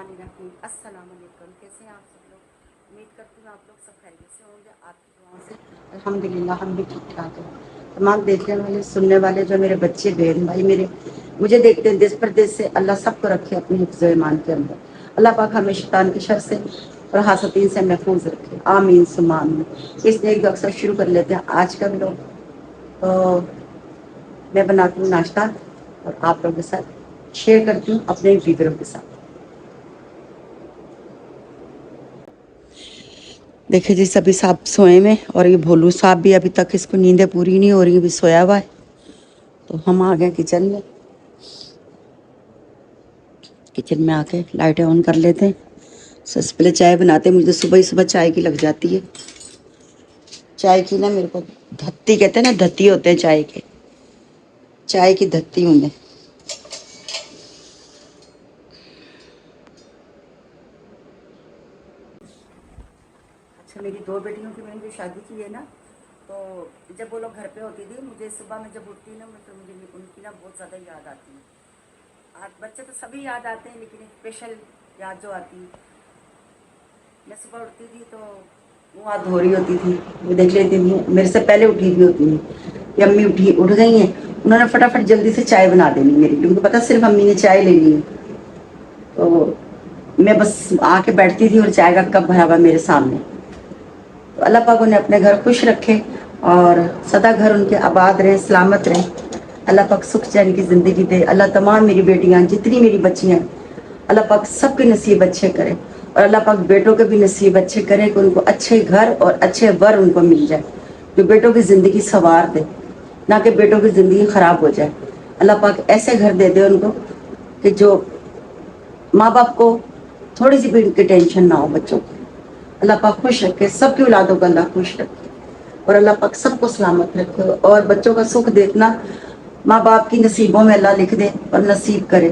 बिस्मिल्लाहिर्रहमानिर्रहीम। अस्सलाम वालेकुम। कैसे हैं आप सब लोग? उम्मीद करती हूँ आप लोग सब खैरियत से होंगे। आपकी दुआओं से अल्हम्दुलिल्लाह हम भी ठीक ठाक हैं। तमाम देखने वाले सुनने वाले जो मेरे बच्चे बहन भाई मेरे मुझे देखते हैं देश प्रदेश से, अल्लाह सबको रखे अपनी हिफ्ज़ व ईमान के अंदर। अल्लाह पाक हमें शैतान की शर से और हासदीन से महफूज रखे, आमीन सुम्मा आमीन। इसलिए एक अक्सर शुरू कर लेते हैं आज का भी लोग। तो मैं बनाती हूँ नाश्ता और आप लोगों के साथ शेयर करती हूँ अपने वीडियो के साथ। देखिए जी, सभी साहब सोए में और ये भोलू साहब भी अभी तक इसको नींदें पूरी नहीं हो रही, अभी सोया हुआ है। तो हम आ गए किचन में। किचन में आके लाइटें ऑन कर लेते हैं। सबसे पहले चाय बनाते हैं। मुझे तो सुबह ही सुबह चाय की लग जाती है। चाय की ना मेरे को धत्ती कहते हैं ना, धत्ती होते हैं चाय के, चाय की धत्ती हूँ मैं। अच्छा, मेरी दो बेटियों की मैंने जो शादी की है ना, तो जब वो लोग घर पे होती थी, मुझे सुबह में जब उठती ना तो मुझे उनकी ना बहुत ज़्यादा याद आती है। आज बच्चे तो सभी याद आते हैं, लेकिन एक स्पेशल याद जो आती है, मैं सुबह उठती थी तो मुँह हाथ धो रही होती थी, वो देख लेती थी, मेरे से पहले उठी हुई होती थी कि अम्मी उठ गई हैं, उन्होंने फटाफट जल्दी से चाय बना देनी मेरी, क्योंकि पता सिर्फ अम्मी ने चाय लेनी है। तो मैं बस आके बैठती थी और चाय का कप भरा हुआ मेरे सामने। तो अल्लाह पाक उन्हें अपने घर खुश रखे और सदा घर उनके आबाद रहें, सलामत रहें। अल्लाह पाक सुख चैन की ज़िंदगी दे। अल्लाह तमाम मेरी बेटियां, जितनी मेरी बच्चियां, अल्लाह पाक सबके नसीब अच्छे करे और अल्लाह पाक बेटों के भी नसीब अच्छे करे कि उनको अच्छे घर और अच्छे वर उनको मिल जाए, जो बेटों की ज़िंदगी संवार दे, ना कि बेटों की ज़िंदगी ख़राब हो जाए। अल्लाह पाक ऐसे घर दे दे उनको कि जो माँ बाप को थोड़ी सी भी उनकी टेंशन ना हो बच्चों को। अल्लाह पाक खुश रखे, सबकी औलादों को अल्लाह खुश रखे और अल्लाह पाक सबको सलामत रखे और बच्चों का सुख देखना माँ बाप की नसीबों में अल्लाह लिख दे और नसीब करे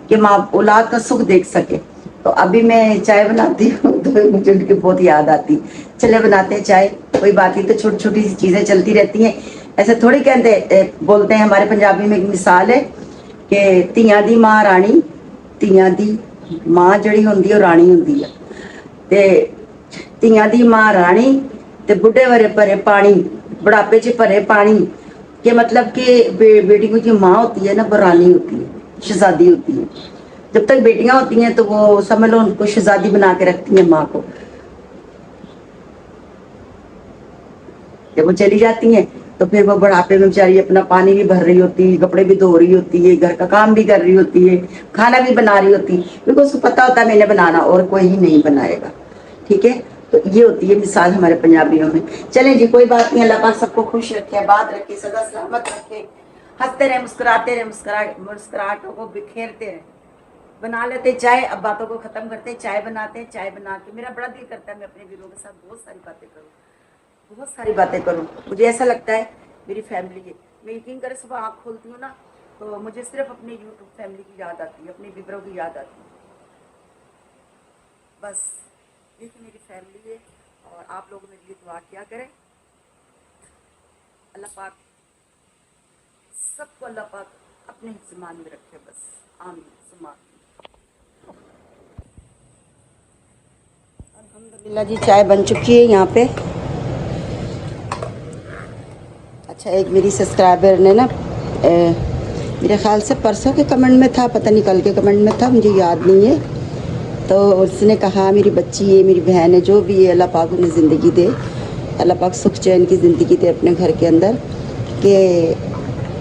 कि माँ औलाद का सुख देख सके। तो अभी मैं चाय बनाती हूँ तो मुझे उनकी बहुत याद आती। चले बनाते हैं चाय, कोई बात नहीं, तो छोटी छोटी सी चीज़ें चलती रहती हैं। ऐसे थोड़ी कहते बोलते हैं, हमारे पंजाबी में एक मिसाल है कि ਧੀਆਂ ਦੀ माँ रानी, ਧੀਆਂ ਦੀ माँ जड़ी होंदी है रानी होंदी है, ते ਧੀਆਂ ਦੀ माँ रानी ते बुढ़े भरे भरे पानी, बुढ़ापे च भरे पानी के मतलब कि बेटी को जो माँ होती है ना, वो रानी होती है, शहजादी होती है। जब तक बेटियां होती हैं तो वो समझ लो उनको शहजादी बना के रखती हैं माँ को। जब वो चली जाती हैं तो फिर वो बुढ़ापे में बेचारी अपना पानी भी भर रही होती है, कपड़े भी धो रही होती है, घर का काम भी कर रही होती है, खाना भी बना रही होती है, क्योंकि उसको पता होता है मैंने बनाना और कोई ही नहीं बनाएगा। ठीक है, तो ये होती है मिसाल हमारे पंजाबियों में। चलें जी, कोई बात नहीं, अल्लाह पाक सबको खुश रखे, आबाद रखे, सदा सलामत रखे, हंसते रहे, मुस्कुराते रहे, मुस्कुराहटों को बिखेरते रहे। बना लेते चाय, अब बातों को खत्म करते हैं, चाय बनाते हैं। चाय बना के मेरा बड़ा दिल करता है मैं अपने वीरों के साथ बहुत सारी बातें करूँ, बहुत सारी बातें करूँ। मुझे ऐसा लगता है मेरी फैमिली है। मैं यकीन करें सुबह आँख खोलती हूँ ना तो मुझे सिर्फ अपने यूट्यूब फैमिली की याद आती है, अपने विवरों की याद आती है। बस देखिए मेरी फैमिली है और आप लोग मेरे लिए दुआ किया करें। अल्लाह पाक सबको अल्लाह पाक अपने हिफ्ज़-ए-मान में रखे, बस आमीन सुम्मा आमीन। अल्हम्दुलिल्लाह जी, चाय बन चुकी है यहाँ पे। अच्छा, एक मेरी सब्सक्राइबर ने ना मेरे ख्याल से परसों के कमेंट में था, पता नहीं कल के कमेंट में था, मुझे याद नहीं है, तो उसने कहा मेरी बच्ची है, मेरी बहन है, जो भी है, अल्लाह पाक उन्हें ज़िंदगी दे, अल्लाह पाक सुख चैन की ज़िंदगी दे अपने घर के अंदर, कि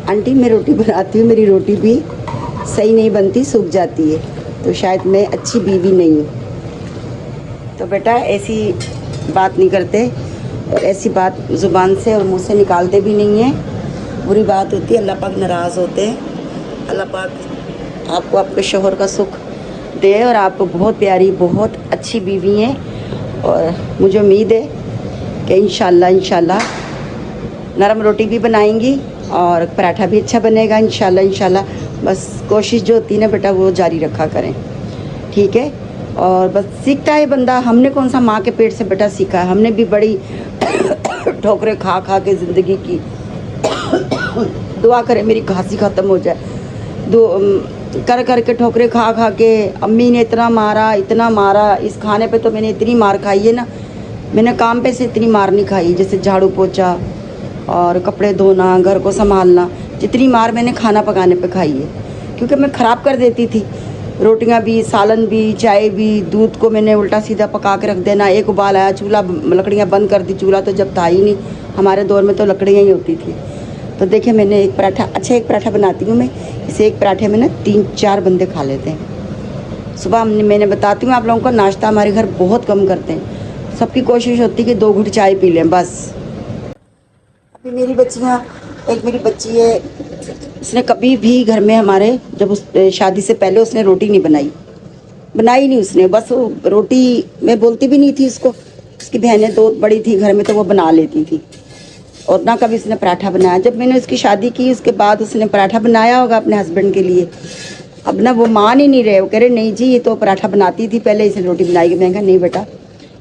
आंटी मैं रोटी बनाती हूँ, मेरी रोटी भी सही नहीं बनती, सूख जाती है, तो शायद मैं अच्छी बीवी नहीं हूँ। तो बेटा ऐसी बात नहीं करते और ऐसी बात ज़ुबान से और मुँह से निकालते भी नहीं हैं, बुरी बात होती है, अल्लाह पाक नाराज़ होते हैं। अल्लाह पाक आपको आपके शोहर का सुख दे और आपको बहुत प्यारी बहुत अच्छी बीवी हैं और मुझे उम्मीद है कि इंशाल्लाह नरम रोटी भी बनाएंगी और पराठा भी अच्छा बनेगा इंशाल्लाह। बस कोशिश जो होती है ना बेटा वो जारी रखा करें, ठीक है। और बस सीखता है बंदा, हमने कौन सा माँ के पेट से बेटा सीखा है, हमने भी बड़ी ठोकरें खा खा के ज़िंदगी की। दुआ करें मेरी खांसी ख़त्म हो जाए, कर कर के ठोकरे खा खा के अम्मी ने इतना मारा, इस खाने पे तो मैंने इतनी मार खाई है ना, मैंने काम पे से इतनी मार नहीं खाई। जैसे झाड़ू पोछा और कपड़े धोना, घर को संभालना, जितनी मार मैंने खाना पकाने पे खाई है। क्योंकि मैं ख़राब कर देती थी, रोटियां भी, सालन भी, चाय भी, दूध को मैंने उल्टा सीधा पका के रख देना। एक उबाल आया, चूल्हा लकड़ियाँ बंद कर दी, चूल्हा तो जब था ही नहीं, हमारे दौर में तो लकड़ियाँ ही होती थी। तो देखिए मैंने एक पराठा, अच्छा एक पराठा बनाती हूँ मैं, इसे एक पराठे में ना 3-4 बंदे खा लेते हैं। सुबह मैंने बताती हूँ आप लोगों को, नाश्ता हमारे घर बहुत कम करते हैं, सबकी कोशिश होती है कि 2 घूंट चाय पी लें बस। अभी मेरी बच्चियाँ, एक मेरी बच्ची है, उसने कभी भी घर में हमारे, जब उस शादी से पहले उसने रोटी नहीं बनाई नहीं उसने, बस वो रोटी मैं बोलती भी नहीं थी उसको। उसकी बहनें 2 बड़ी थी घर में तो वो बना लेती थी, और ना कभी उसने पराठा बनाया। जब मैंने उसकी शादी की उसके बाद उसने पराठा बनाया होगा अपने हस्बैंड के लिए। अब ना वो मान ही नहीं रहे, वो कह रहे नहीं जी ये तो पराठा बनाती थी पहले, इसने रोटी बनाई। मैंने कहा नहीं बेटा,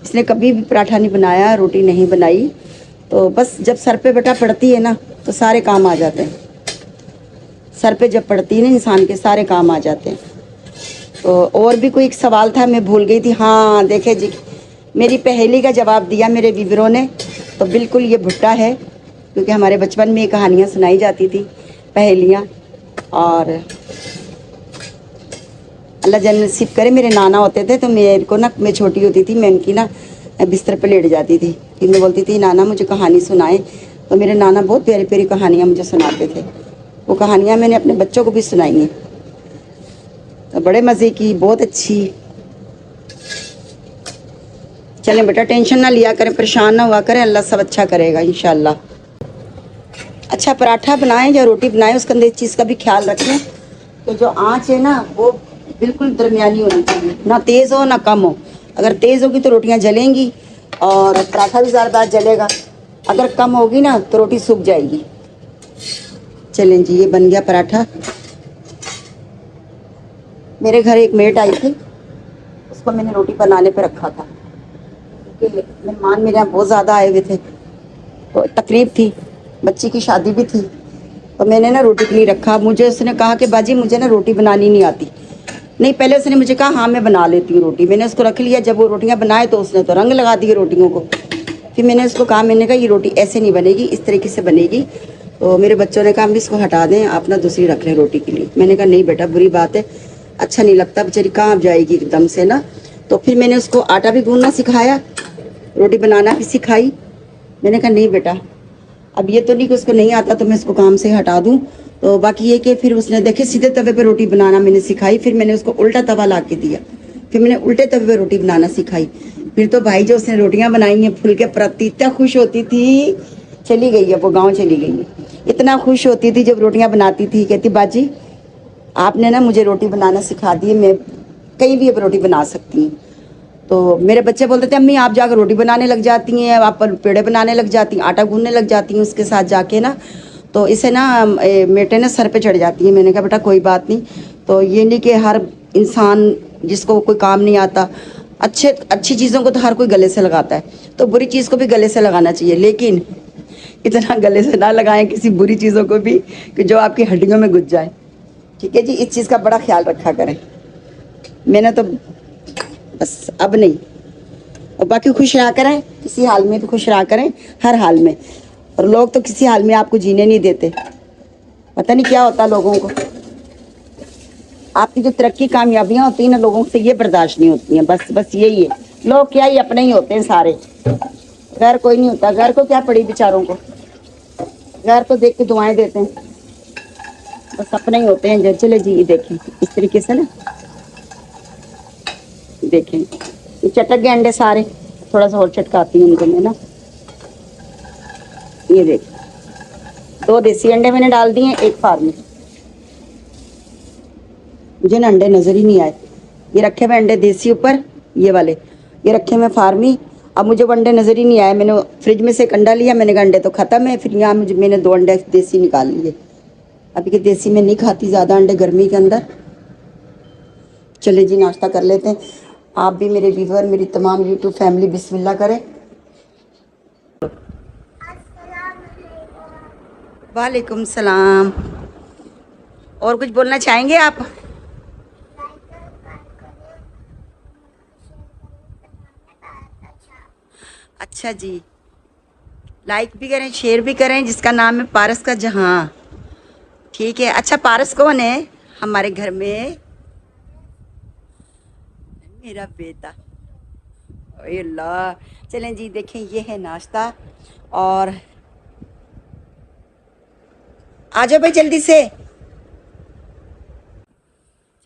इसने कभी भी पराठा नहीं बनाया, रोटी नहीं बनाई। तो बस जब सर पे बेटा पड़ती है ना तो सारे काम आ जाते हैं। सर पे जब पड़ती है ना इंसान के, सारे काम आ जाते हैं। तो और भी कोई एक सवाल था, मैं भूल गई थी। हाँ देखे जी, मेरी पहेली का जवाब दिया मेरे व्यूअरों ने, तो बिल्कुल ये भुट्टा है। क्योंकि हमारे बचपन में ये कहानियाँ सुनाई जाती थी, पहेलियाँ। और अल्लाह जन्नत नसीब करे, मेरे नाना होते थे तो मेरे को ना, मैं छोटी होती थी, मैं उनकी ना बिस्तर पे लेट जाती थी। फिर मैं बोलती थी नाना मुझे कहानी सुनाए, तो मेरे नाना बहुत प्यारी प्यारी कहानियाँ मुझे सुनाते थे। वो कहानियाँ मैंने अपने बच्चों को भी सुनाई हैं, तो बड़े मज़े की, बहुत अच्छी। चलें बेटा, टेंशन ना लिया करें, परेशान ना हुआ करें, अल्लाह सब अच्छा करेगा इंशाल्लाह। अच्छा पराठा बनाएं या रोटी बनाएं, उसके अंदर इस चीज़ का भी ख्याल रखें कि जो आँच है ना वो बिल्कुल दरमियानी होनी चाहिए, ना तेज़ हो ना कम हो। अगर तेज़ होगी तो रोटियां जलेंगी और पराठा भी ज़्यादा बार जलेगा। अगर कम होगी ना तो रोटी सूख जाएगी। चलें जी, ये बन गया पराठा। मेरे घर एक मेट आई थी, उसको मैंने रोटी बनाने पे रखा था क्योंकि मेहमान मेरे यहाँ बहुत ज़्यादा आए हुए थे, तो तकरीब थी, बच्ची की शादी भी थी, तो मैंने ना रोटी के लिए रखा। मुझे उसने कहा कि बाजी मुझे ना रोटी बनानी नहीं आती। नहीं, पहले उसने मुझे कहा हाँ मैं बना लेती हूँ रोटी। मैंने उसको रख लिया, जब वो रोटियाँ बनाए तो उसने तो रंग लगा दिए रोटियों को। फिर मैंने उसको कहा, मैंने कहा ये रोटी ऐसे नहीं बनेगी, इस तरीके से बनेगी। तो मेरे बच्चों ने कहा हम इसको हटा दें, आप ना दूसरी रख लें रोटी के लिए। मैंने कहा नहीं बेटा बुरी बात है, अच्छा नहीं लगता, बेचारी कहाँ जाएगी एकदम से ना। तो फिर मैंने उसको आटा भी गूंदना सिखाया, रोटी बनाना भी सिखाई। मैंने कहा नहीं बेटा, अब ये तो नहीं कि उसको नहीं आता तो मैं इसको काम से हटा दूं। तो बाकी ये कि फिर उसने देखे सीधे तवे पे रोटी बनाना मैंने सिखाई, फिर मैंने उसको उल्टा तवा ला के दिया, फिर मैंने उल्टे तवे पे रोटी बनाना सिखाई। फिर तो भाई जो उसने रोटियां बनाई हैं फुल के प्रति, इतना खुश होती थी। चली गई है वो, गाँव चली गई है। इतना खुश होती थी जब रोटियां बनाती थी, कहती बाजी आपने ना मुझे रोटी बनाना सिखा दी, मैं कहीं भी अब रोटी बना सकती हूँ। तो मेरे बच्चे बोलते थे अम्मी आप जाकर रोटी बनाने लग जाती हैं, आप पेड़े बनाने लग जाती हैं, आटा गूंदने लग जाती हैं उसके साथ जाके ना। तो इसे ना मेटे ना सर पे चढ़ जाती है। मैंने कहा बेटा कोई बात नहीं। तो ये नहीं कि हर इंसान जिसको कोई काम नहीं आता, अच्छी चीज़ों को तो हर कोई गले से लगाता है, तो बुरी चीज़ को भी गले से लगाना चाहिए, लेकिन इतना गले से ना लगाएं किसी बुरी चीज़ों को भी कि जो आपकी हड्डियों में घुस जाए। ठीक है जी, इस चीज़ का बड़ा ख्याल रखा करें। मैंने तो बस अब नहीं, और बाकी खुश रहा करें, किसी हाल में भी खुश रहा करें, हर हाल में। और लोग तो किसी हाल में आपको जीने नहीं देते, पता नहीं क्या होता लोगों को। आपकी जो तरक्की कामयाबियां होती हैं ना, लोगों से ये बर्दाश्त नहीं होती हैं। बस यही है, लोग क्या ही अपने ही होते हैं सारे, घर कोई नहीं होता। घर को क्या पड़ी बेचारों को, घर को देख के दुआएं देते हैं, बस अपने ही होते हैं। चले जी, ये देखें इस तरीके से ना, देखें ये चटक गए अंडे सारे, थोड़ा सा और चटकाती हूँ उनको मैं ना। ये देख 2 देसी अंडे मैंने डाल दिए, 1 फार्मी। मुझे ना अंडे नजर ही नहीं आए, ये रखे हुए अंडे देसी ऊपर, ये वाले ये रखे हुए फार्मी। अब मुझे वो अंडे नजर ही नहीं आए, मैंने फ्रिज में से एक अंडा लिया, मैंने कहा अंडे तो खत्म है। फिर यहाँ मैंने 2 अंडे देसी निकाल लिए। अभी के देसी में नहीं खाती ज़्यादा अंडे गर्मी के अंदर। चले जी नाश्ता कर लेते हैं। आप भी मेरे व्यूअर, मेरी तमाम यूट्यूब फैमिली बिस्मिल्लाह करें। वालेकुम सलाम। और कुछ बोलना चाहेंगे आप? अच्छा जी, लाइक भी करें, शेयर भी करें। जिसका नाम है पारस का जहां। ठीक है। अच्छा, पारस कौन है हमारे घर में? मेरा बेटा। ओए अल्लाह। चलें जी, देखें ये है नाश्ता। और आ जाओ भाई जल्दी से।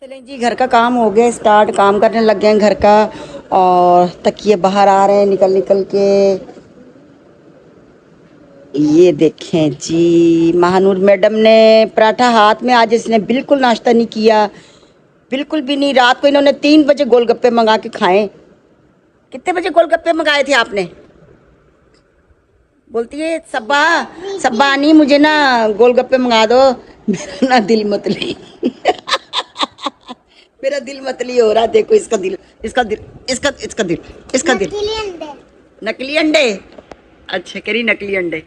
चलें जी, घर का काम हो गया स्टार्ट, काम करने लग गए हैं घर का। और तकिए बाहर आ रहे हैं निकल निकल के। ये देखें जी, महानूर मैडम ने पराठा हाथ में, आज इसने बिल्कुल नाश्ता नहीं किया, बिल्कुल भी नहीं। रात को इन्होंने 3 बजे गोलगप्पे मंगा के खाए। कितने बजे गोलगप्पे मंगाए थे आपने? बोलती है सब्बा, सब्बा आनी मुझे ना गोलगप्पे मंगा दो। मेरा ना दिल मतली। मेरा दिल मतली हो रहा है। देखो इसका दिल, इसका दिल, इसका दिल, इसका दिल। नकली अंडे। नकली अंडे। अच्छा करी नकली अंडे।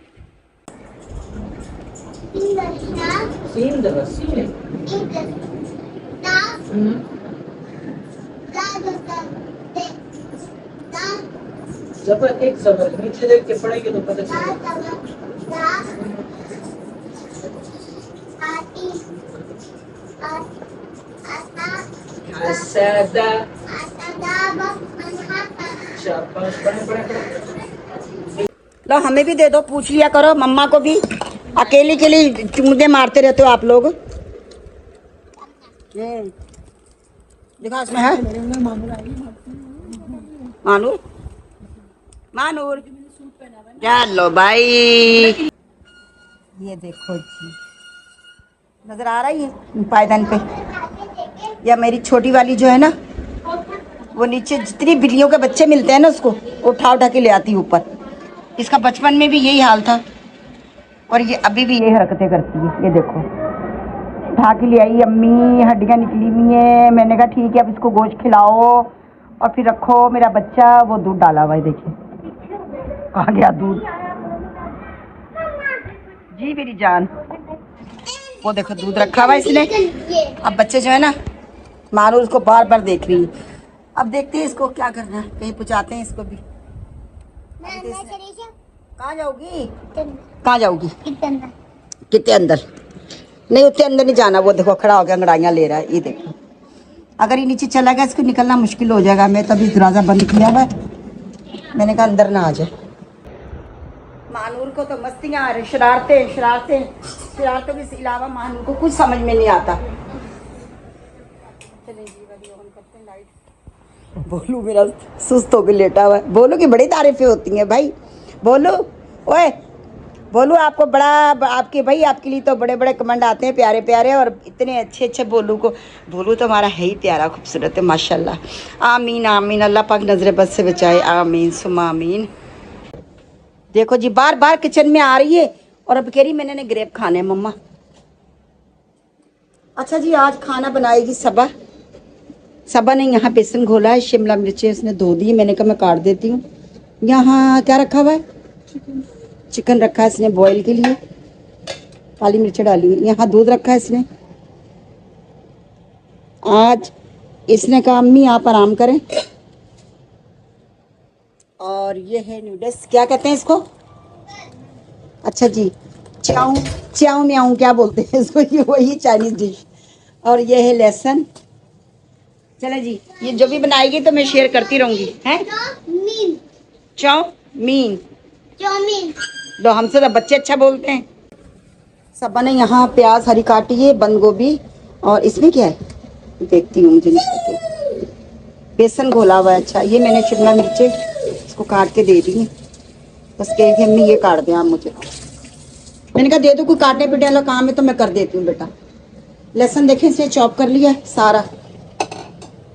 जबर एक जबर नीचे देख के पढ़ेंगे तो पता चलेगा। असदा शाबाश, पढ़े पढ़े पढ़े। लो हमें भी दे दो, पूछ लिया करो मम्मा को भी। अकेली के लिए चुमदे मारते रहते हो आप लोग। दिखा इसमें है मानूर, मानूर। चलो भाई, ये देखो जी, नजर आ रही है पायदान पे? या मेरी छोटी वाली जो है ना, वो नीचे जितनी बिल्लियों के बच्चे मिलते हैं ना, उसको उठा उठा के ले आती है ऊपर। इसका बचपन में भी यही हाल था और ये अभी भी यही हरकतें करती है। ये देखो, उठा के ले आई, अम्मी हड्डियां निकली हुई हैं। मैंने कहा ठीक है, अब इसको गोश्त खिलाओ और फिर रखो। मेरा बच्चा वो दूध डाला हुआ है, देखिए कहाँ गया दूध। जी मेरी जान, वो देखो दूध रखा हुआ इसने। अब बच्चे जो है ना, मानो उसको बार बार देख रही है। अब देखते हैं इसको क्या करना है, कहीं पहुँचाते हैं इसको भी। कहाँ जाओगी? कहाँ जाओगी? कितने अंदर? नहीं उतने अंदर नहीं जाना। वो देखो खड़ा हो गया, अंगड़ाइयाँ ले रहा है। ये देखो, अगर ये नीचे चला गया इसको निकलना मुश्किल हो जाएगा। मैं तभी दरवाज़ा बंद किया हुआ है, मैंने कहा अंदर ना आ जाए। मानूर को तो मस्तियाँ आ रही, शरारतें शरारतें शरारतों के अलावा मानूर को कुछ समझ में नहीं आता। चलिए जी, वाली ऑन करते हैं लाइट। बोलू मेरा सुस्त होकर लेटा हुआ है। बोलू की बड़ी तारीफें होती हैं भाई। बोलू, ओए बोलू, आपको बड़ा, आपके भाई आपके लिए तो बड़े बड़े कमेंट आते हैं प्यारे प्यारे, और इतने अच्छे अच्छे बोलू को। बोलू तो हमारा है ही प्यारा खूबसूरत है माशाल्लाह। आमीन आमीन, अल्लाह पाक नजर बद से बचाए, आमीन सुमा आमीन। देखो जी, बार बार किचन में आ रही है और अब कह रही मैंने ग्रेप खाने हैं मम्मा। अच्छा जी, आज खाना बनाएगी सबा। सबा ने यहाँ बेसन घोला है, शिमला मिर्चें उसने धो दी, मैंने कहा मैं काट देती हूँ। यहाँ क्या रखा हुआ है? चिकन रखा है इसने बॉईल के लिए, काली मिर्च डाली हुई। यहाँ दूध रखा है इसने। आज इसने कहा अम्मी आप आराम करें। और ये है नूडल्स, क्या कहते हैं इसको? अच्छा जी, चाऊ, चाऊ म्याऊ क्या बोलते हैं इसको, ये वही चाइनीज डिश। और ये है लहसुन। चले जी, ये जो भी बनाएगी तो मैं शेयर करती रहूंगी। हैं चाउमीन, चाउमीन लो, हमसे तो बच्चे अच्छा बोलते हैं। सबा ने यहाँ प्याज हरी काटी है, बंद गोभी, और इसमें क्या है देखती हूँ, मुझे नहीं पता। बेसन घोला हुआ है। अच्छा, ये मैंने शिमला मिर्चे इसको काट के दे दी है। बस कह रही अम्मी ये काट दें आप मुझे। मैंने कहा दे दो, कोई काटने पीटने वाला काम है तो मैं कर देती हूँ बेटा। लहसुन देखें इसे चॉप कर लिया है सारा।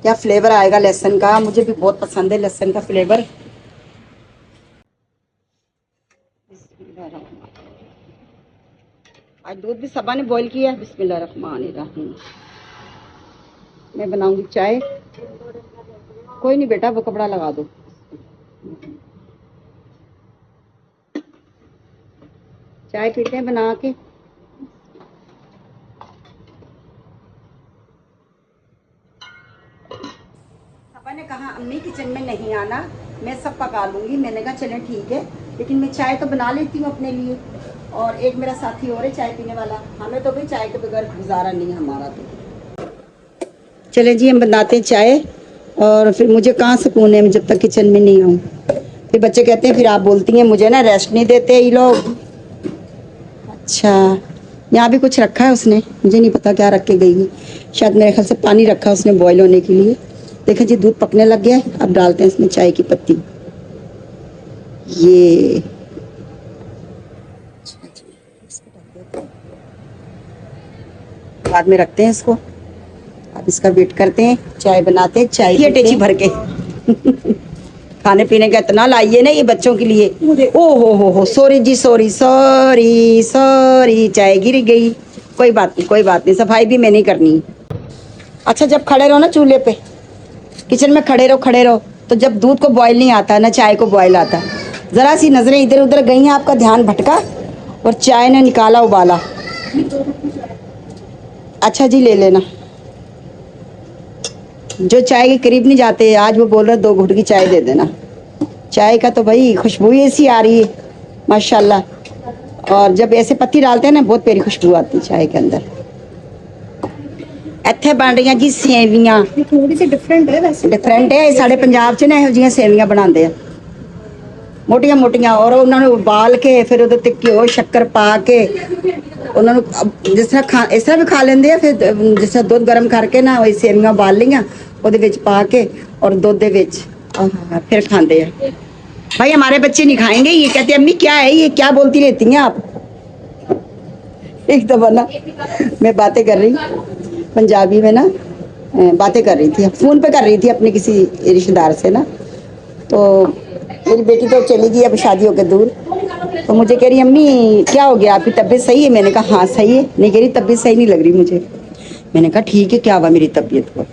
क्या फ्लेवर आएगा लहसुन का, मुझे भी बहुत पसंद है लहसुन का फ्लेवर। आज दूध भी सबा ने बॉईल किया है। बिस्मिल्लाहिर्रहमानिर्रहीम। मैं बनाऊंगी चाय। कोई नहीं बेटा, वो कपड़ा लगा दो। चाय पीते हैं बना के। पापा ने कहा अम्मी किचन में नहीं आना, मैं सब पका लूँगी। मैंने कहा चलें ठीक है, लेकिन मैं चाय तो बना लेती हूँ अपने लिए, और एक मेरा साथी और है चाय पीने वाला। हमें तो भाई चाय के बगैर गुजारा नहीं है हमारा तो। चले जी हम बनाते हैं चाय, और फिर मुझे कहाँ सुकून है जब तक किचन में नहीं आऊँ। फिर बच्चे कहते हैं फिर आप बोलती हैं मुझे ना रेस्ट नहीं देते ये लोग। अच्छा, यहाँ भी कुछ रखा है उसने, मुझे नहीं पता क्या रख के गई है। शायद मेरे ख्याल से पानी रखा उसने बॉईल होने के लिए। देखो जी दूध पकने लग गया है, अब डालते हैं इसमें चाय की पत्ती। ये बाद में रखते हैं इसको। अब इसका वेट करते हैं, चाय बनाते हैं, चाय की टेची भर के। खाने पीने का इतना लाइए ना ये बच्चों के लिए। ओ हो सॉरी जी, सॉरी सॉरी सॉरी, चाय गिर गई। कोई बात नहीं कोई बात नहीं, सफाई भी मैं नहीं करनी। अच्छा जब खड़े रहो ना चूल्हे पे, किचन में खड़े रहो, तो जब दूध को बॉईल नहीं आता ना चाय को बॉईल आता। ज़रा सी नज़रें इधर उधर गई हैं, आपका ध्यान भटका और चाय ने निकाला उबाला। अच्छा जी ले लेना। जो चाय के करीब नहीं जाते, आज वो बोल रहे 2 घुट की चाय दे देना। चाय का तो भाई खुशबू ही ऐसी आ रही है माशाल्लाह। और जब ऐसे पत्ती डालते हैं ना बहुत प्यारी खुशबू आती है चाय के अंदर। ਇੱਥੇ ਬਣ ਰਹੀਆਂ ਜੀ ਸੇਵੀਆਂ। थोड़ी सी डिफरेंट है वैसे। डिफरेंट है साढ़े पंजाब च ना ਇਹੋ ਜਿਹੀਆਂ ਸੇਵੀਆਂ ਬਣਾਉਂਦੇ ਆ ਮੋਟੀਆਂ ਮੋਟੀਆਂ, ਔਰ ਉਹਨਾਂ ਨੂੰ ਉਬਾਲ ਕੇ ਫਿਰ ਉਹਦੇ ਤੇ ਘਿਓ ਸ਼ੱਕਰ ਪਾ ਕੇ ਉਹਨਾਂ ਨੂੰ ਜਿਸ ਤਰ੍ਹਾਂ ਇਸ ਤਰ੍ਹਾਂ ਵੀ ਖਾ ਲੈਂਦੇ ਆ। ਫਿਰ ਜਿਸ ਤਰ੍ਹਾਂ ਦੁੱਧ ਗਰਮ ਕਰਕੇ ਨਾ ਉਹ ਸੇਵੀਆਂ ਉਬਾਲ ਲਈਆਂ ਉਹਦੇ ਵਿੱਚ ਪਾ ਕੇ और दूध ਦੇ ਵਿੱਚ फिर खाते हैं। भाई हमारे बच्चे नहीं खाएंगे, ये कहते हैं अम्मी क्या है ये, क्या बोलती रहती हैं आप। एक दफा ना मैं बातें कर रही पंजाबी में ना, बातें कर रही थी, फोन पे कर रही थी अपने किसी रिश्तेदार से ना। तो मेरी बेटी तो चली गई अब शादी होकर दूर, तो मुझे कह रही अम्मी क्या हो गया, आपकी तबीयत सही है। मैंने कहा हाँ सही है। नहीं कह रही तबीयत सही नहीं लग रही मुझे। मैंने कहा ठीक है क्या हुआ मेरी तबीयत को।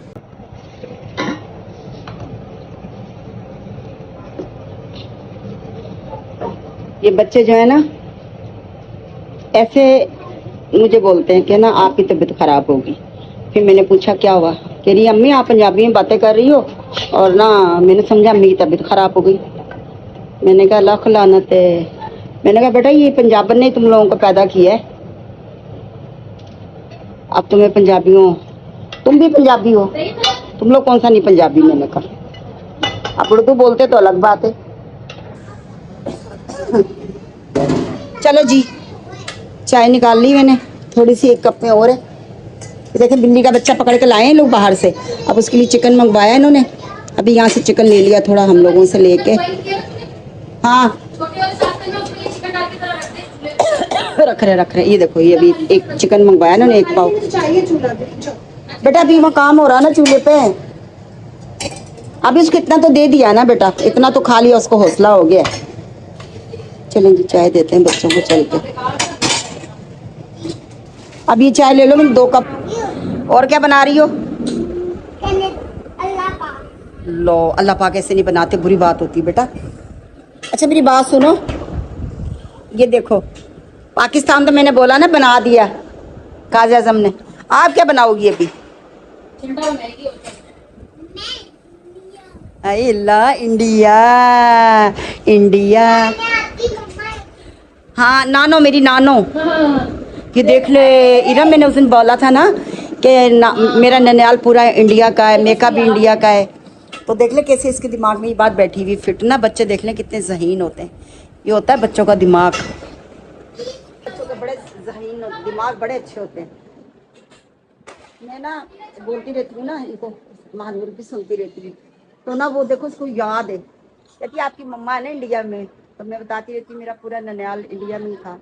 ये बच्चे जो है ना ऐसे मुझे बोलते हैं कि ना आपकी तबीयत खराब होगी। फिर मैंने पूछा क्या हुआ, कह रही अम्मी आप पंजाबी में बातें कर रही हो और ना मैंने समझा अम्मी की तबीयत खराब हो गई। मैंने कहा लाख लानत है। मैंने कहा बेटा ये पंजाबन ने तुम लोगों को पैदा किया है, अब तुम्हें पंजाबी हो, तुम भी पंजाबी हो, तुम लोग कौन सा नहीं पंजाबी। मैंने कहा अब उर्दू बोलते तो अलग बात है। चलो जी चाय निकाल ली मैंने, थोड़ी सी एक कप में और है। देखे बिल्ली का बच्चा पकड़ के लाए हैं लोग बाहर से, अब उसके लिए चिकन मंगवाया इन्होंने। अभी यहाँ से चिकन ले लिया थोड़ा हम लोगों से लेके। हाँ रख रहे ये देखो, ये अभी एक चिकन मंगवाया इन्होंने 1 पाव। बेटा अभी वहाँ काम हो रहा ना चूल्हे पे, अभी उसको इतना तो दे दिया ना बेटा, इतना तो खा लिया, उसको हौसला हो गया। चलें जी चाय देते हैं बच्चों को चल के। अब ये चाय ले लो मैंने 2 कप। और क्या बना रही हो। लो अल्लाह पाक ऐसे नहीं बनाते, बुरी बात होती है बेटा। अच्छा मेरी बात सुनो, ये देखो पाकिस्तान तो मैंने बोला ना बना दिया काज़ी आज़म ने, आप क्या बनाओगी अभी। अल्लाह इंडिया इंडिया। हाँ नानो मेरी नानो। ये देख ले इरम, मैंने उस दिन बोला था ना कि मेरा ननियाल पूरा इंडिया का है, मेका भी इंडिया का है। तो देख ले कैसे इसके दिमाग में ये बात बैठी हुई फिट ना। बच्चे देख लें कितने ज़हीन होते हैं, ये होता है बच्चों का दिमाग। बच्चों के बड़े ज़हीन दिमाग बड़े अच्छे होते हैं। मैं ना बोलती रहती हूँ ना इनको, महानूर भी सुनती रहती हूँ, तो ना वो देखो उसको याद है, कहती आपकी मम्मा है ना इंडिया में। तो मैं बताती रहती मेरा पूरा ननियाल इंडिया में ही था,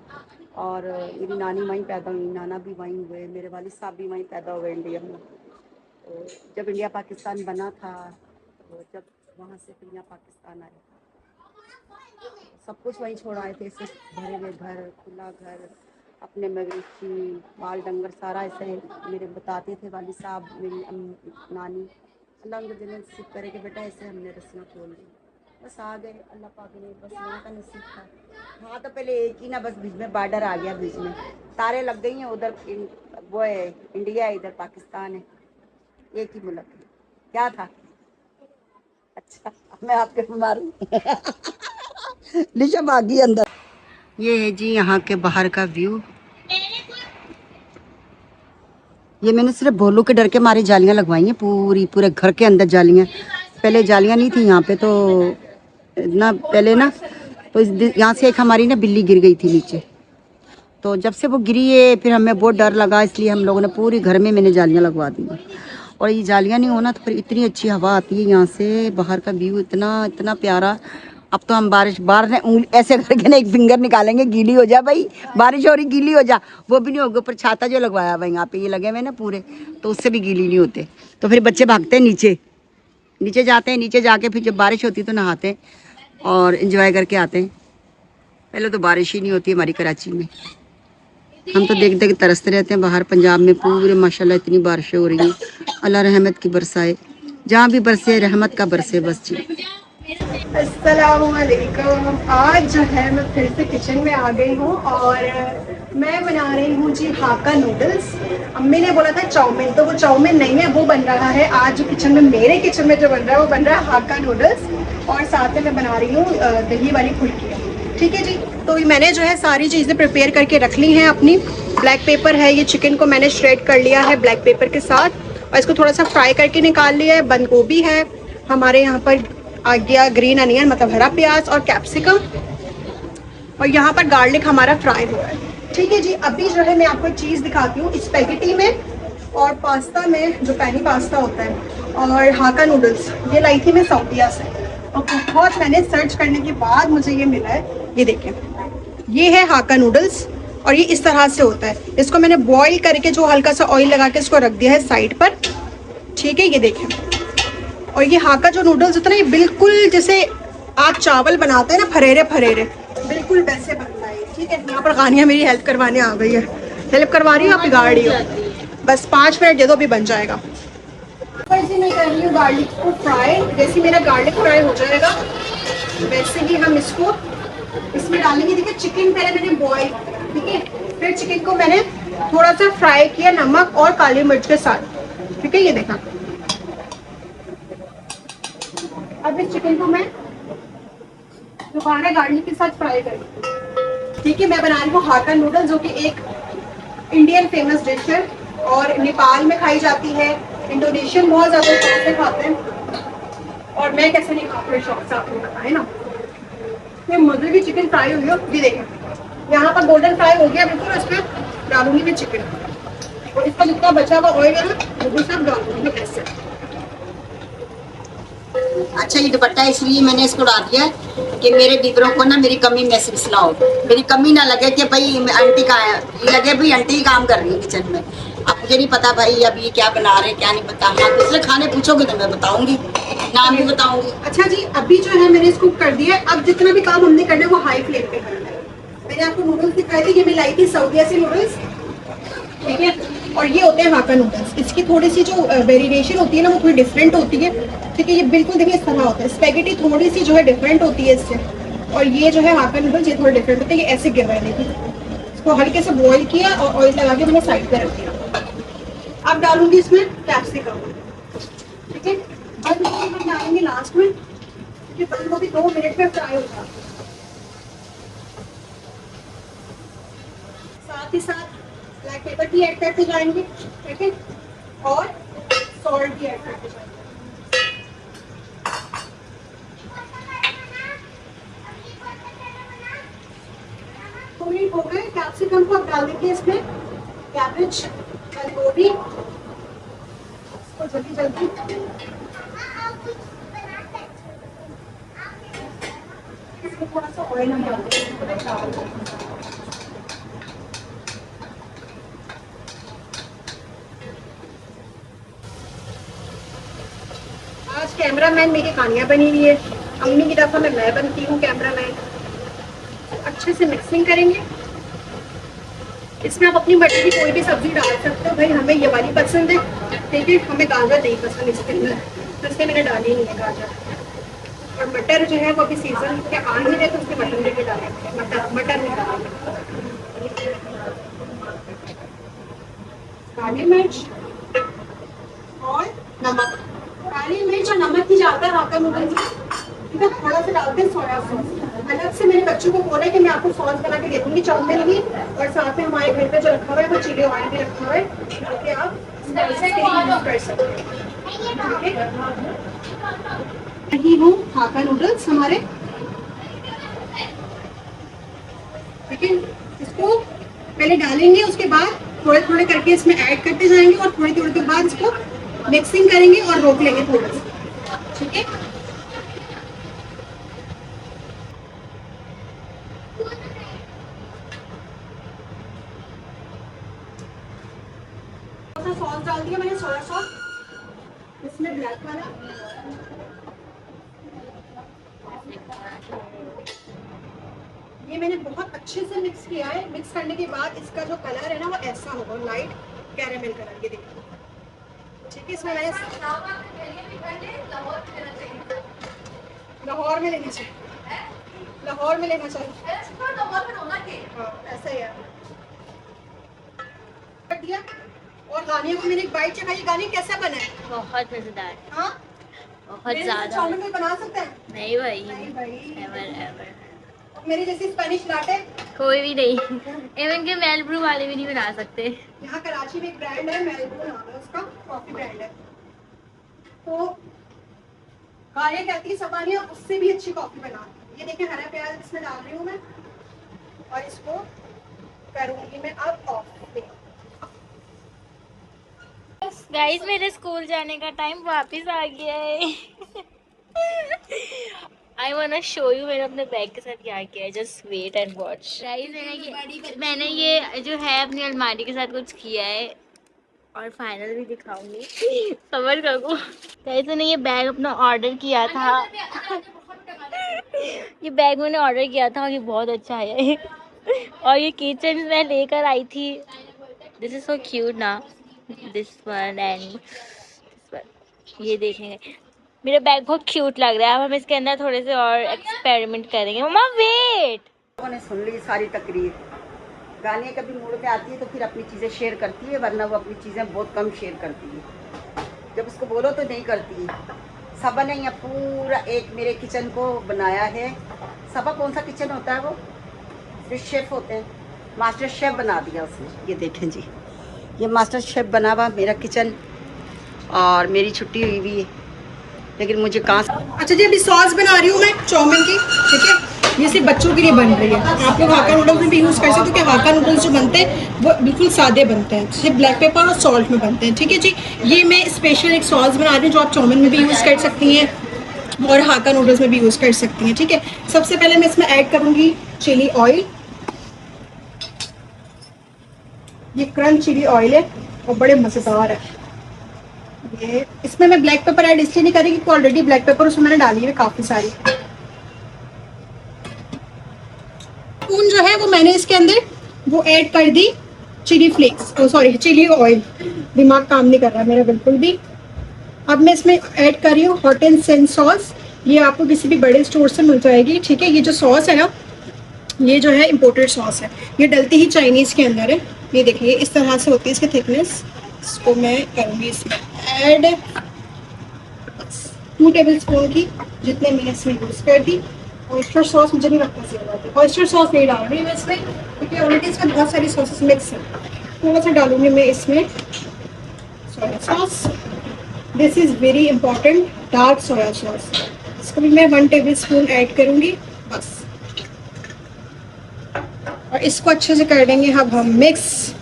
और मेरी नानी वहीं पैदा हुई, नाना भी वहीं हुए, मेरे वालिद साहब भी वहीं पैदा हुए इंडिया में। तो जब इंडिया पाकिस्तान बना था, तो जब वहाँ से फिर यहाँ पाकिस्तान आया, सब कुछ वहीं छोड़ आए थे, सिर्फ भरे हुए घर, खुला घर, अपने मवेशी बाल डंगर सारा ऐसे मेरे बताते थे वालिद साहब, मेरी नानी। अल्लाह उनको जन्नत नसीब करे कि बेटा ऐसे हमने रस्ना खोल दी, बस आ गए अल्लाह पाक ने, बस यहाँ का नसीब था। हाँ तो पहले एक ही ना, बस बीच में बॉर्डर आ गया, बीच में तारे लग गई हैं, उधर वो है इंडिया है, इधर पाकिस्तान है, एक ही मुल्क है। क्या था अच्छा मैं आपके मारूं। निशा भागी अंदर। ये है जी यहाँ के बाहर का व्यू। ये मैंने सिर्फ भोलू के डर के मारे जालियां लगवाई हैं, पूरे घर के अंदर जालियां। पहले जालियां नहीं थी यहाँ पे, तो ना पहले ना तो यहाँ से एक हमारी ना बिल्ली गिर गई थी नीचे। तो जब से वो गिरी है फिर हमें बहुत डर लगा, इसलिए हम लोगों ने पूरी घर में मैंने जालियां लगवा दी हैं। और ये जालियां नहीं होना तो फिर इतनी अच्छी हवा आती है यहाँ से, बाहर का व्यू इतना इतना प्यारा। अब तो हम बाहर ने उंगली ऐसे करके ना एक फिंगर निकालेंगे, गीली हो जा भाई, बारिश हो रही गीली हो जा, वो भी नहीं होगा। ऊपर छाता जो लगवाया हुआ यहाँ पे ये लगे हुए ना पूरे, तो उससे भी गीली नहीं होते। तो फिर बच्चे भागते हैं नीचे, नीचे जाते हैं, नीचे जाके फिर जब बारिश होती है तो नहाते हैं और इंजॉय करके आते हैं। पहले तो बारिश ही नहीं होती हमारी कराची में, हम तो देख देख तरसते रहते हैं। बाहर पंजाब में पूरे माशाल्लाह इतनी बारिशें हो रही हैं, अल्लाह रहमत की बरसाए, जहाँ भी बरसे रहमत का बरसे बस जी। अस्सलामुअलैकुम। आज जो है मैं फिर से किचन में आ गई हूँ और मैं बना रही हूँ जी हाक्का नूडल्स। अम्मी ने बोला था चाउमीन, तो वो चाउमीन नहीं है, वो बन रहा है आज जो किचन में, मेरे किचन में जो बन रहा है वो बन रहा है हाक्का नूडल्स। और साथ में मैं बना रही हूँ दही वाली फुल्की। ठीक है जी, तो मैंने जो है सारी चीज़ें प्रिपेयर करके रख ली हैं अपनी। ब्लैक पेपर है, ये चिकन को मैंने श्रेड कर लिया है ब्लैक पेपर के साथ और इसको थोड़ा सा फ्राई करके निकाल लिया है। बंद गोभी है हमारे यहाँ पर, आ गया ग्रीन अनियन मतलब हरा प्याज और कैप्सिकम, और यहाँ पर गार्लिक हमारा फ्राई हुआ है। ठीक है जी, अभी जो है मैं आपको एक चीज़ दिखाती हूँ। स्पेगेटी में और पास्ता में, जो पैनी पास्ता होता है, और हाक्का नूडल्स ये लाई थी मैं सऊदीया से, और बहुत मैंने सर्च करने के बाद मुझे ये मिला है। ये देखें, ये है हाक्का नूडल्स और ये इस तरह से होता है। इसको मैंने बॉईल करके जो हल्का सा ऑयल लगा के इसको रख दिया है साइड पर। ठीक है, ये देखें। और ये हाक्का जो नूडल्स होता है ना, ये बिल्कुल जैसे आप चावल बनाते हैं ना फरेरे फरेरे, बिल्कुल वैसे बनता है। ठीक है, यहाँ पर गानिया मेरी हेल्प करवाने आ गई है। हेल्प करवा रही हो आप, बिगाड़ रही हो? बस 5 मिनट दे दो, अभी बन जाएगा। वैसे मैं कर रही हूँ गार्लिक को फ्राई। जैसे मेरा गार्लिक फ्राई हो जाएगा वैसे ही हम इसको इसमें डालेंगे। देखिए चिकन पहले मैंने बॉईल, ठीक है, फिर चिकन को मैंने थोड़ा सा फ्राई किया नमक और काली मिर्च के साथ। ठीक है, ये देखा। अब इस चिकन को मैं दोबारा गार्लिक के साथ फ्राई करूँगी। ठीक है, मैं बना रही हूँ हाक्का नूडल्स, जो कि एक इंडियन फेमस डिश है और नेपाल में खाई जाती है। इंडोनेशियन बहुत ज़्यादा शौक से खाते हैं और मैं कैसे नहीं खाती हूँ शौक से, आपको पता है ना। ये मुझे भी चिकन फ्राई हुई हो, ये देखें यहाँ पर गोल्डन फ्राई हो गया बिल्कुल। इसमें डालूंगी मैं चिकन और इसका जितना बचा हुआ ऑयल है ना वो भी सब डालूंगी मैं ऐसे। अच्छा, ये दुपट्टा इसलिए मैंने इसको डाल दिया कि मेरे बीबरों को ना मेरी कमी महसूस ना हो, मेरी कमी ना लगे कि भाई आंटी का है, ये लगे भाई आंटी ही काम कर रही है किचन में। अब मुझे नहीं पता भाई अब ये क्या बना रहे क्या नहीं पता। हाँ, दूसरे खाने पूछोगे तो मैं बताऊंगी, नाम भी बताऊंगी। अच्छा जी, अभी जो है मैंने इसको कर दिया है। अब जितना भी काम हमने करना है वो हाई फ्लेम पे करना है। मैंने आपको नूडल्स दिखाए थे, ये मैं लाई थी सऊदीया से नूडल्स। ठीक है, और ये होते हैं हाक्का नूडल्स। इसकी थोड़ी सी जो वेरिएशन होती है ना वो थोड़ी डिफरेंट होती है। ठीक है, ये बिल्कुल देखिए इस तरह होता है। स्पेगेटी थोड़ी सी जो है डिफरेंट होती है इससे, और ये जो है हाक्का नूडल्स ये थोड़ा डिफरेंट होते हैं। ये ऐसे गिर रहे हैं, देखिए इसको हल्के से बॉईल किया और ऑयल लगा के मैंने साइड पे रख दिया। अब डालूंगी इसमें कैप्सिकम। ठीक है, बंद गोभी हम डालेंगे लास्ट में, क्योंकि बंद गोभी 2 मिनट में फ्राई हो जाती है। साथ ही साथ ब्लैक पेपर भी ऐड करते जाएंगे। ठीक है, और सॉल्ट भी ऐड करते जाएंगे। हो गए कैप्सिकम को अब डाल देंगे इसमें, कैबेज, बंद गोभी, इसको जल्दी जल्दी इसमें थोड़ा सा ऑयल हम डाल देंगे। आज कैमरामैन मेरी कानिया बनी हुई है, अम्मी की दफा में मैं बनती हूँ कैमरामैन। अच्छे से मिक्सिंग करेंगे। इसमें आप अपनी मर्जी की कोई भी सब्जी डाल सकते हो। भाई हमें ये वाली पसंद है, ठीक है, हमें गाजर नहीं पसंद इसके अंदर, तो इसलिए मैंने डाली नहीं है गाजर। और मटर जो है वो अभी सीजन के आ ही रहे, तो उसके मटर लेके डालेंगे। मटर नहीं डालेंगे। काली मिर्च और नमक, काली मिर्च और नमक ही जाता है हाक्का नूडल्स में। ठीक है, थोड़ा सा डालते हैं सोया सॉस। अलग से मेरे बच्चों को बोला है कि मैं आपको सॉस बना के दे दूंगी चाउमीन की, और साथ में हमारे घर पे जो रखा हुआ है वो चिली ऑयल भी रखा हुआ है, ताकि आप स्पाइसेस के लिए यूज कर सकते हैं। ठीक है, यही हूँ हाका नूडल्स हमारे। ठीक है, इसको पहले डालेंगे, उसके बाद थोड़े थोड़े करके इसमें ऐड करते जाएंगे, और थोड़ी थोड़ी के बाद इसको मिक्सिंग करेंगे और रोक लेंगे थोड़ा सा। ठीक है, थोड़ा सा सॉस डाल दिया मैंने, सोया सॉस, इसमें ब्लैक वाला, ये मैंने बहुत अच्छे से मिक्स किया है। मिक्स करने के बाद इसका जो कलर है ना वो ऐसा होगा, लाइट कैरेमल कलर, ये देखिए। ठीक है, इसमें मैंने लाहौर में लेना चाहिए, लाहौर में लेना चाहिए, हाँ ऐसा ही है। कर दिया, और गाने को मैंने एक बाइट चखाई। गाने कैसा बना है? बहुत मजेदार, हाँ, बहुत मेरे जैसे ज्यादा। चाउमीन कोई बना सकता है? नहीं भाई, नहीं भाई, एवर एवर मेरी जैसी स्पेनिश लाटे कोई भी नहीं। इवन के मेलब्रू वाले भी नहीं बना सकते। यहाँ कराची में एक ब्रांड है, मेलबोर्न नाम है उसका, कॉफी ब्रांड है। तो गाने कहती है सबानिया उससे भी अच्छी कॉफी बना। ये देखिए, हरा प्याज इसमें डाल रही हूँ मैं, और इसको करूंगी मैं अब ऑफ। गाइस, मेरे स्कूल जाने का टाइम वापस आ गया है। I want to show you मैंने अपने बैग के साथ क्या किया है। Just wait and watch. Guys, मैंने ये जो है अपनी अलमारी के साथ कुछ किया है, और फाइनल भी दिखाऊंगी। सबर करो गाइस, मैंने ये बैग अपना ऑर्डर किया था। ये बैग मैंने ऑर्डर किया था और ये बहुत अच्छा आया है। और ये किचन मैं लेकर आई थी। दिस इज सो क्यूट ना, this one and this one. ये देखेंगे, मेरा बैग बहुत क्यूट लग रहा है। अब हम इसके अंदर थोड़े से और एक्सपेरिमेंट करेंगे। मम्मा वेट, लोगों ने सुन ली सारी तकरीर। गाने कभी मूड पे आती है तो फिर अपनी चीज़ें शेयर करती है, वरना वो अपनी चीज़ें बहुत कम शेयर करती है। जब उसको बोलो तो नहीं करती। सबा ने यहाँ पूरा एक मेरे किचन को बनाया है। सबा कौन सा किचन होता है वो, सिर्फ शेफ़ होते हैं, मास्टर शेफ़ बना दिया उसने। ये देखें जी, ये मास्टर शेफ़ बना हुआ मेरा किचन, और मेरी छुट्टी हुई हुई है, लेकिन मुझे कहाँ से। अच्छा जी, अभी सॉस बना रही हूँ मैं चाउमीन की। ठीक है, ये सिर्फ बच्चों के लिए बन रही है। आप लोग हाका नूडल्स में भी यूज़ कर सकते हो, कि हाका नूडल्स जो बनते हैं वो बिल्कुल सादे बनते हैं, सिर्फ ब्लैक पेपर और सॉल्ट में बनते हैं। ठीक है जी, ये मैं स्पेशल एक सॉस बना रही हूँ जो आप चाउमीन में भी यूज़ कर सकती हैं और हाका नूडल्स में भी यूज़ कर सकती हैं। ठीक है, सबसे पहले मैं इसमें ऐड करूँगी चिली ऑयल। ये क्रंच चिली ऑयल है और बड़े मज़ेदार है। ये इसमें मैं ब्लैक पेपर ऐड इसलिए नहीं करेगी क्योंकि ऑलरेडी ब्लैक पेपर उसमें मैंने डाली है काफ़ी सारी। स्पून जो है वो मैंने इसके अंदर वो ऐड कर दी chilli flakes, sorry chilli oil. दिमाग काम नहीं कर रहा मेरा बिल्कुल भी। अब मैं इसमें ऐड कर रही हूँ हॉट एंड सेंट सॉस। ये आपको किसी भी बड़े स्टोर से मिल जाएगी। ठीक है, ये जो सॉस है ना, ये जो है इम्पोर्टेड सॉस है, ये डलती ही चाइनीज़ के अंदर है। ये देखिए इस तरह से होती है इसकी थिकनेस। इसको मैं करूँगी इसमें ऐड 2 टेबल स्पून की, जितने मैंने इसमें यूज़ कर दी। ऑयस्टर सॉस मुझे नहीं लगता सही बात है, ऑयस्टर सॉस नहीं डाल रही मैं इसमें, क्योंकि ऑलरेडी इसमें बहुत सारी सॉसेस मिक्स हैं। थोड़ा सा डालूंगी मैं इसमें soya sauce. This is very important, dark soya sauce. इसको भी मैं 1 टेबल स्पून ऐड करूँगी बस, और इसको अच्छे से कर देंगे अब हम मिक्स।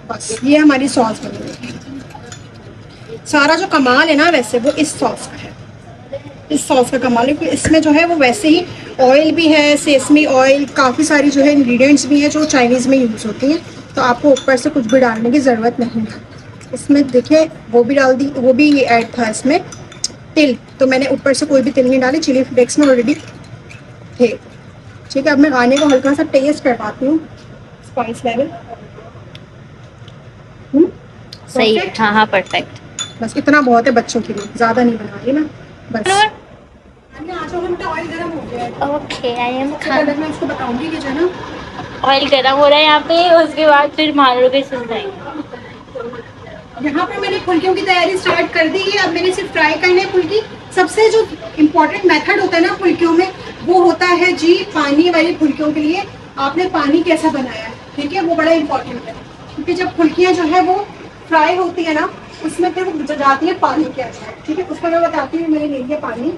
बस ये हमारी सॉस बन गई। सारा जो कमाल है ना वैसे वो इस सॉस का है, इस सॉस का कमाल है, क्योंकि इसमें जो है वो वैसे ही ऑयल भी है, सेसमी ऑयल, काफ़ी सारी जो है इंग्रेडिएंट्स भी हैं जो चाइनीज़ में यूज़ होती हैं। तो आपको ऊपर से कुछ भी डालने की ज़रूरत नहीं है। इसमें देखिए वो भी डाल दी, वो भी ये ऐड था इसमें तिल, तो मैंने ऊपर से कोई भी तिल नहीं डाली, चिली फ्लेक्स में ऑलरेडी थे। ठीक है, अब मैं गाने को हल्का सा टेस्ट करवाती हूँ स्पाइस लेवल। सही है, हाँ हाँ परफेक्ट। बस इतना बहुत है बच्चों के लिए, ज़्यादा नहीं बना रही ना बस। ऑयल गर्म हो गया है। ओके, आई एम पहले मैं उसको बताऊंगी कि जो है ना ऑयल गर्म हो रहा है यहाँ पे, उसके बाद फिर मारो के सुन जाएंगे। यहाँ पे मैंने फुल्कियों की तैयारी स्टार्ट कर दी है। अब मैंने सिर्फ फ्राई करने हैं फुल्की, सबसे जो इम्पोर्टेंट मेथड होता है ना फुल्कियों में, वो होता है जी पानी वाली फुल्कियों के लिए आपने पानी कैसा बनाया है, ठीक है, वो बड़ा इम्पोर्टेंट है। क्योंकि जब फुल्कियाँ जो है वो फ्राई होती है ना, उसमें फिर वो जाती है पानी के अंदर, ठीक है। उसको मैं बताती हूँ, मैंने ले लिया पानी,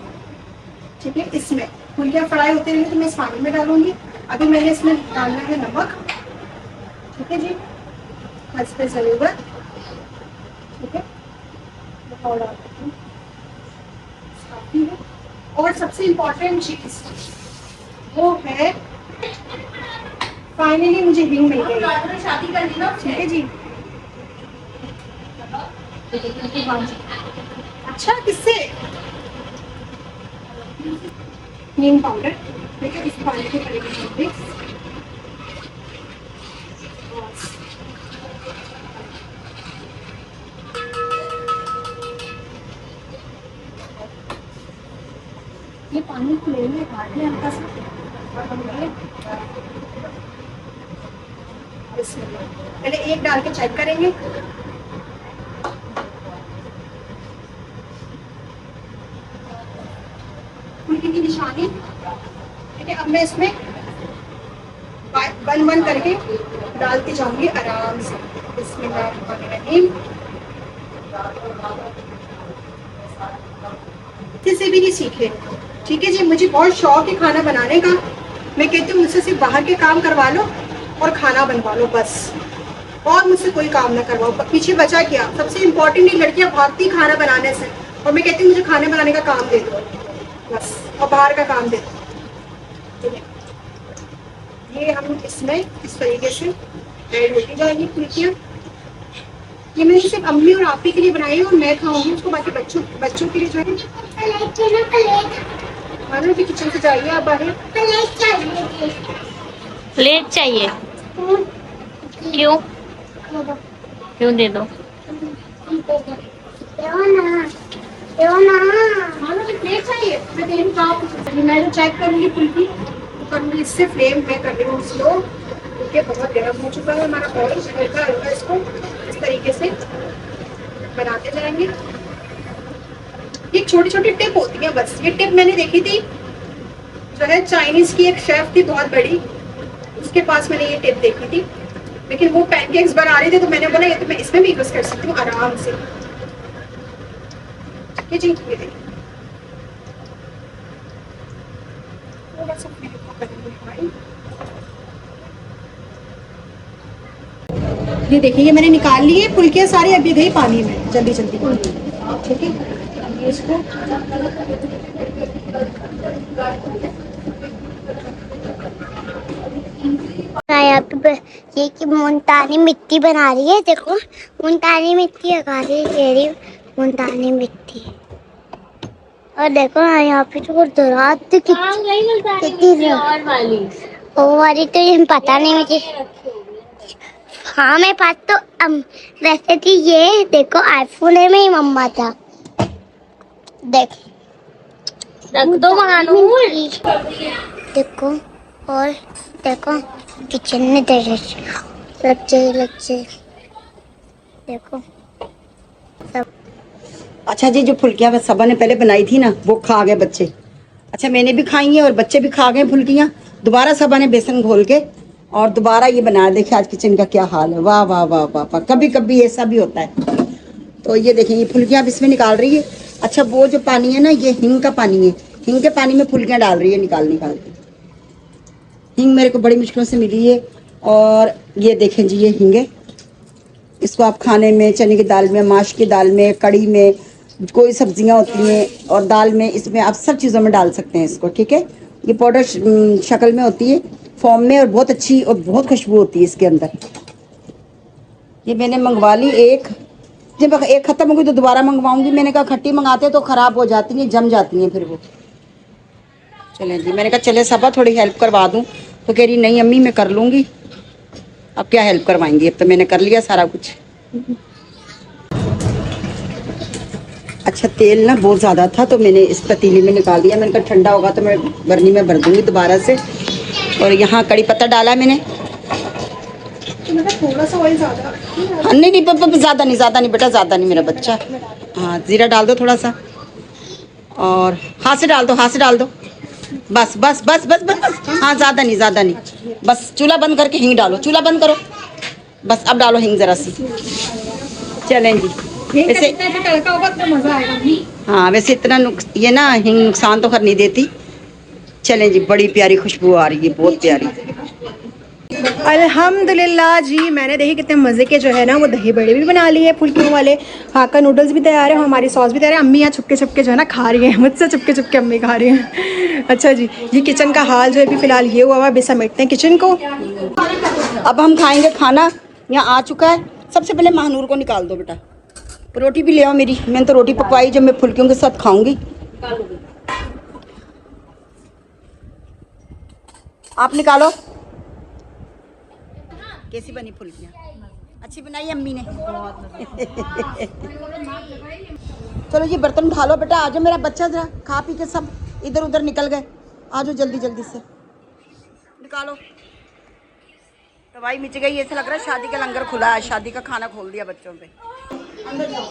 ठीक है। इसमें फुल्कियाँ फ्राई होते रहेंगे तो मैं इस पानी में डालूंगी। अभी मैंने इसमें डालना है नमक, ठीक है जी, हंसते ज़रूरत, ठीक है, और डालती हूँ काफी है। और सबसे इम्पोर्टेंट चीज वो है, फाइनली मुझे हिंग मिल गई, शादी कर ली ना, ठीक है जी। अच्छा किससे? नीम पाउडर, ठीक है, इस पानी को करेंगे मिक्स। ये पानी को ले लें, काट लें हल्का सा, और हम ये पहले एक डाल के चेक करेंगे। फुल्की की निशानी, ठीक है। अब मैं इसमें वन वन करके डालती जाऊंगी आराम से। बिस्मिल्लाहिर्रहमानिर्रहीम। से भी नहीं सीखे, ठीक है जी। मुझे बहुत शौक है खाना बनाने का। मैं कहती हूँ मुझसे सिर्फ बाहर के काम करवा लो और खाना बनवा लो बस, और मुझसे कोई काम ना करवाओ। पीछे बचा क्या, सबसे इम्पोर्टेंट लड़कियां भागती खाना बनाने से, और मैं कहती हूँ मुझे खाने बनाने का काम दे दो बस, और बाहर का काम दे दो। ये हम इसमें इस तरीके से ऐड होती जाएगी फुल्कियाँ। ये मैंने सिर्फ अम्मी और आपी के लिए बनाई है और मैं खाऊंगी उसको, बाकी बच्चों के लिए जो है मानो कि किचन से जाइए आप बाहर। प्लेट चाहिए? क्यों? क्यों दे दो? मानो कि प्लेट चाहिए, मैं दे दूँ आप। मैं जो चेक करूँगी फुल्की तो करूँगी इससे, फ्लेम में कर रही हूँ स्लो, क्योंकि बहुत गर्म हो चुका है हमारा ऑयल। हल्का हल्का इसको इस तरीके से बनाते जाएंगे। ये छोटी छोटी टिप होती है बस। ये टिप मैंने देखी थी, जो है चाइनीज की एक शेफ थी बहुत बड़ी, उसके पास मैंने ये टिप देखी थी। लेकिन वो पैनकेक्स बना रहे थे तो मैंने बोला ये तो मैं इसमें भी यूज कर सकती हूँ आराम से। ये जी ये देखिए, थोड़ा सा फ्लेम को करेंगे हाई। ये देखिए, ये मैंने निकाल ली है फुल्कियाँ सारी, अभी गई पानी में जल्दी जल्दी, ठीक है। अब इसको यहाँ पे ये कि मुल्तानी मिट्टी बना रही है, देखो मुल्तानी मिट्टी लगा रही है, कह रही मुल्तानी मिट्टी। और देखो यहाँ पे जो दरात कितनी और वाली वो वाली तो ये पता नहीं मुझे। हाँ मेरे पास तो वैसे थी, ये देखो आईफोन है मेरी मम्मा था, देख रख दो महानूर। देखो। और देखो किचन में लच्चे देखो सब। अच्छा जी, जो फुल्कियाँ सबा ने पहले बनाई थी ना वो खा गए बच्चे। अच्छा मैंने भी खाई हैं और बच्चे भी खा गए फुल्कियाँ। दोबारा सबा ने बेसन घोल के और दोबारा ये बनाया। देखिए आज किचन का क्या हाल है, वाह वाह वाह वाह वाह। कभी कभी ऐसा भी होता है। तो ये देखें, ये फुल्कियाँ अब इसमें निकाल रही है। अच्छा वो जो पानी है ना, ये हिंग का पानी है। हिंग के पानी में फुल्कियाँ डाल रही है निकाल निकाल के। हिंग मेरे को बड़ी मुश्किलों से मिली है। और ये देखें जी, ये हिंग है। इसको आप खाने में, चने की दाल में, माश की दाल में, कड़ी में, कोई सब्जियां होती हैं और दाल में, इसमें आप सब चीज़ों में डाल सकते हैं इसको, ठीक है। ये पाउडर शक्ल में होती है, फॉर्म में, और बहुत अच्छी और बहुत खुशबू होती है इसके अंदर। ये मैंने मंगवा ली एक, जब एक ख़त्म हो गई तो दोबारा मंगवाऊंगी। मैंने कहा खट्टी मंगाते तो ख़राब हो जाती हैं, जम जाती हैं फिर वो। चलें जी, मैंने कहा चले सबा थोड़ी हेल्प करवा दूँ, तो कह रही नहीं अम्मी मैं कर लूँगी। अब क्या हेल्प करवाएंगी, अब तो मैंने कर लिया सारा कुछ। अच्छा तेल ना बहुत ज़्यादा था तो मैंने इस पतीली में निकाल दिया। मैंने कहा ठंडा होगा तो मैं बर्नी में भर दूँगी दोबारा से। और यहाँ कड़ी पत्ता डाला मैंने। थोड़ा सा ऑयल ज़्यादा। हाँ नहीं ज़्यादा नहीं बेटा, ज़्यादा नहीं मेरा बच्चा। हाँ जीरा डाल दो थोड़ा सा। और हाथ से डाल दो, हाथ से डाल दो। बस बस बस बस बस बस, हाँ ज़्यादा नहीं, ज़्यादा नहीं। बस चूल्हा बंद करके हींग डालो, चूल्हा बंद करो। बस अब डालो हींग ज़रा सी। चलें जी। वैसे तड़का होगा तो मजा आएगा। हाँ, वैसे इतना ये ना हींग नुकसान तो कर नहीं देती। चलें जी, बड़ी प्यारी खुशबू आ रही है, बहुत प्यारी। अल्हम्दुलिल्लाह जी, मैंने देखी कितने मज़े के जो है ना वो दही बड़े भी बना लिए फुल्कियों वाले। हाका नूडल्स भी तैयार है, हमारी सॉस भी तैयार है। अम्मी यहाँ छुपके छुपके जो है ना खा रही है, मुझसे छुपके छुपके अम्मी खा रही हैं। अच्छा जी, ये किचन का हाल जो है अभी फ़िलहाल ये हुआ हुआ। अभी समेटते हैं किचन को। अब हम खाएंगे खाना। यहाँ आ चुका है। सबसे पहले महानूर को निकाल दो बेटा। रोटी भी ले आओ मेरी, मैंने तो रोटी पकवाई जब मैं फुल्कियों के साथ खाऊंगी। आप निकालो। कैसी बनी फुल्कियाँ? अच्छी बनाई अम्मी ने। चलो ये बर्तन उठा लो बेटा। आ जाओ मेरा बच्चा, जरा खा पी के सब इधर उधर निकल गए। आ जाओ जल्दी जल्दी से निकालो। तबाही मिच गई। ऐसा लग रहा है शादी का लंगर खुला है, शादी का खाना खोल दिया बच्चों पे। अंदर जाओ।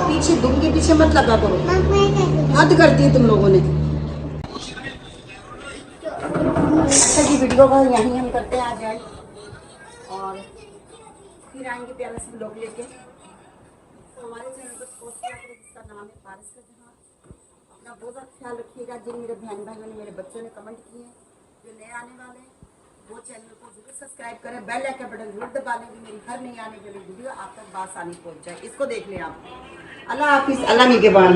पीछे दुम के पीछे मत लगा करो, हद कर दी तुम लोगों ने। अच्छा जी, वीडियो को यहीं हम करते हैं आज जाए, और फिर आएंगे प्यारे से लोग लेके। तो हमारे चैनल पर जिसका नाम है पारस का जहाँ। अपना बहुत ज़्यादा ख्याल रखिएगा। जिन मेरे बहन भाइयों ने, मेरे बच्चों ने कमेंट किए हैं, जो नए आने वाले हैं वो चैनल को जरूर सब्सक्राइब करें, बेल आइकन बटन जरूर दबा लें कि मेरी हर नई आने वाली वीडियो आप तक बासानी पहुंच जाए। इसको देख लें आप। अल्लाह हाफिज़, अल्लाह निगहबान।